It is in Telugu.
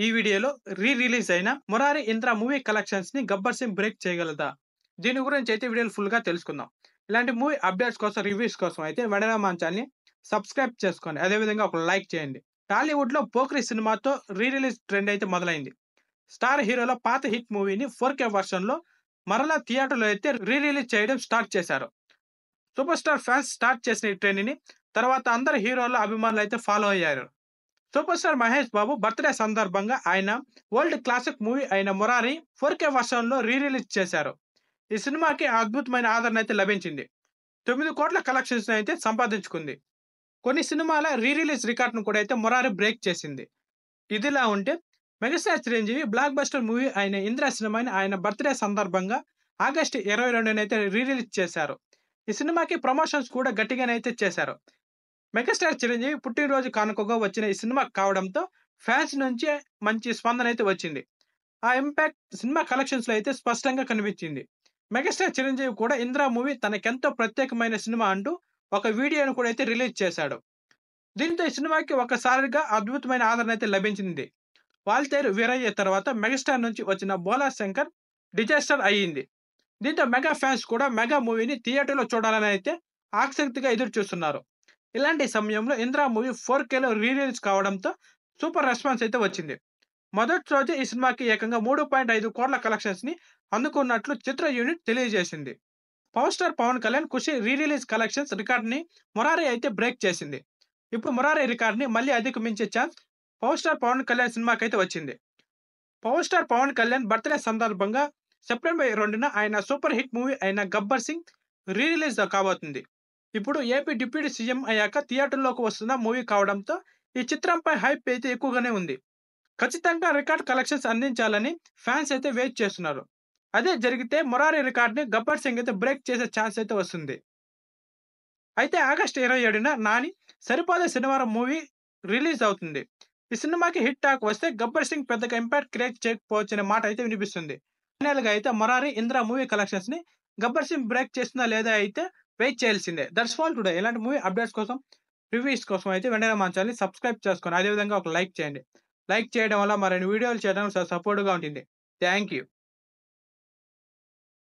ఈ వీడియోలో రిలీజ్ అయిన 'మురారి ఇంద్ర' మూవీ కలెక్షన్స్ ని 'గబ్బర్ సింగ్' బ్రేక్ చేయగలదా? దీని గురించి అయితే వీడియోలో ఫుల్ గా తెలుసుకుందాం. ఇలాంటి మూవీ అప్డేట్స్ కోసం, రివ్యూస్ కోసం అయితే వెంటనే మన ఛానెల్‌ని సబ్స్క్రైబ్ చేసుకోండి. అదే విధంగా ఒక లైక్ చేయండి. టాలీవుడ్ లో 'పోకిరి' సినిమాతో రిలీజ్ ట్రెండ్ అయితే మొదలైంది. స్టార్ హీరోల పాత హిట్ మూవీని 4K వర్షన్ లో మరలా థియేటర్‌లో అయితే రిలీజ్ చేయడం స్టార్ట్ చేశారు. సూపర్ స్టార్ ఫ్యాన్స్ స్టార్ట్ చేసిన ఈ ట్రెండ్ ని తర్వాత అందరు హీరోల అభిమానులు అయితే ఫాలో అయ్యారు. Super star Mahesh Babu birthday సందర్భంగా ఆయన వరల్డ్ క్లాసిక్ మూవీ అయిన 'మురారి' 4K వర్షన్‌లో రిలీజ్ చేశారు. ఈ సినిమాకి అద్భుతమైన ఆదరణ అయితే లభించింది. 9 కోట్ల కలెక్షన్స్ అయితే సంపాదించుకుంది. కొన్ని సినిమాల రిలీజ్ రికార్డును కూడా అయితే 'మురారి' బ్రేక్ చేసింది. ఇదిలా ఉంటే megastar Chiranjeevi block buster movie అయిన 'ఇంద్ర' సినిమాని ఆయన బర్త్‌డే సందర్భంగా ఆగస్టు 22నైతే రిలీజ్ చేశారు. ఈ సినిమాకి ప్రమోషన్స్ కూడా గట్టిగానైతే చేశారు. మెగాస్టార్ చిరంజీవి పుట్టినరోజు కానుకగా వచ్చిన ఈ సినిమా కావడంతో ఫ్యాన్స్ నుంచి మంచి స్పందన అయితే వచ్చింది. ఆ ఇంపాక్ట్ సినిమా కలెక్షన్స్ లో అయితే స్పష్టంగా కనిపించింది. మెగాస్టార్ చిరంజీవి కూడా 'ఇంద్ర' మూవీ తనకెంతో ప్రత్యేకమైన సినిమా అంటూ ఒక వీడియోను కూడా అయితే రిలీజ్ చేశాడు. దీంతో ఈ సినిమాకి ఒకసారిగా అద్భుతమైన ఆదరణ అయితే లభించింది. వాల్తేరు వీరయ్య తర్వాత మెగాస్టార్ నుంచి వచ్చిన 'బోలా శంకర్' డిజాస్టర్ అయ్యింది. దీంతో మెగా ఫ్యాన్స్ కూడా మెగా మూవీని థియేటర్‌లో చూడాలని అయితే ఆసక్తిగా ఎదురు చూస్తున్నారు. ఇలాంటి సమయంలో 'ఇంద్ర' మూవీ 4Kలో రిలీజ్ కావడంతో సూపర్ రెస్పాన్స్ అయితే వచ్చింది. మొదటి రోజే ఈ సినిమాకి ఏకంగా 3.5 కోట్ల కలెక్షన్స్ ని అందుకున్నట్లు చిత్ర యూనిట్ తెలియజేసింది. పవర్ స్టార్ పవన్ కళ్యాణ్ 'ఖుషి' రిలీజ్ కలెక్షన్స్ రికార్డ్ ని 'మురారి' అయితే బ్రేక్ చేసింది. ఇప్పుడు 'మురారి' రికార్డ్ ని మళ్ళీ అధిగమించే chance power star Pawan Kalyan సినిమాకైతే వచ్చింది. Power star Pawan Kalyan birthday సందర్భంగా సెప్టెంబర్ 2న ఆయన సూపర్ హిట్ మూవీ అయిన 'గబ్బర్ సింగ్' రిలీజ్ కాబోతుంది. ఇప్పుడు ఏపీ డిప్యూటీ సీఎం అయ్యాక థియేటర్‌లోకి వస్తున్న మూవీ కావడంతో ఈ చిత్రంపై హైప్ అయితే ఎక్కువగానే ఉంది. ఖచ్చితంగా రికార్డ్ కలెక్షన్స్ అందించాలని ఫ్యాన్స్ అయితే వెయిట్ చేస్తున్నారు. అదే జరిగితే 'మురారి' రికార్డ్‌ని 'గబ్బర్ సింగ్' అయితే బ్రేక్ చేసే ఛాన్స్ అయితే వస్తుంది. అయితే ఆగస్టు 27న 'నాని సరిపోదే శనివారం' మూవీ రిలీజ్ అవుతుంది. ఈ సినిమాకి హిట్ టాక్ వస్తే 'గబ్బర్ సింగ్' పెద్దగా ఇంపాక్ట్ క్రియేట్ చేయకపోవచ్చనే మాట అయితే వినిపిస్తుంది. ఫైనల్ గా అయితే 'మురారి', 'ఇంద్ర' మూవీ కలెక్షన్స్ ని 'గబ్బర్ సింగ్' బ్రేక్ చేస్తుందా లేదా అయితే వెయిట్ చేయాల్సిందే. That's all today. ఇలాంటి మూవీ అప్డేట్స్ కోసం, రివ్యూస్ కోసం అయితే వెంటనే మన ఛానెల్‌ని సబ్స్క్రైబ్ చేసుకోండి. అదే విధంగా ఒక లైక్ చేయండి. లైక్ చేయడం వల్ల మరిన్ని వీడియోలు చేయడానికి సపోర్ట్‌గా ఉంటుంది. Thank you.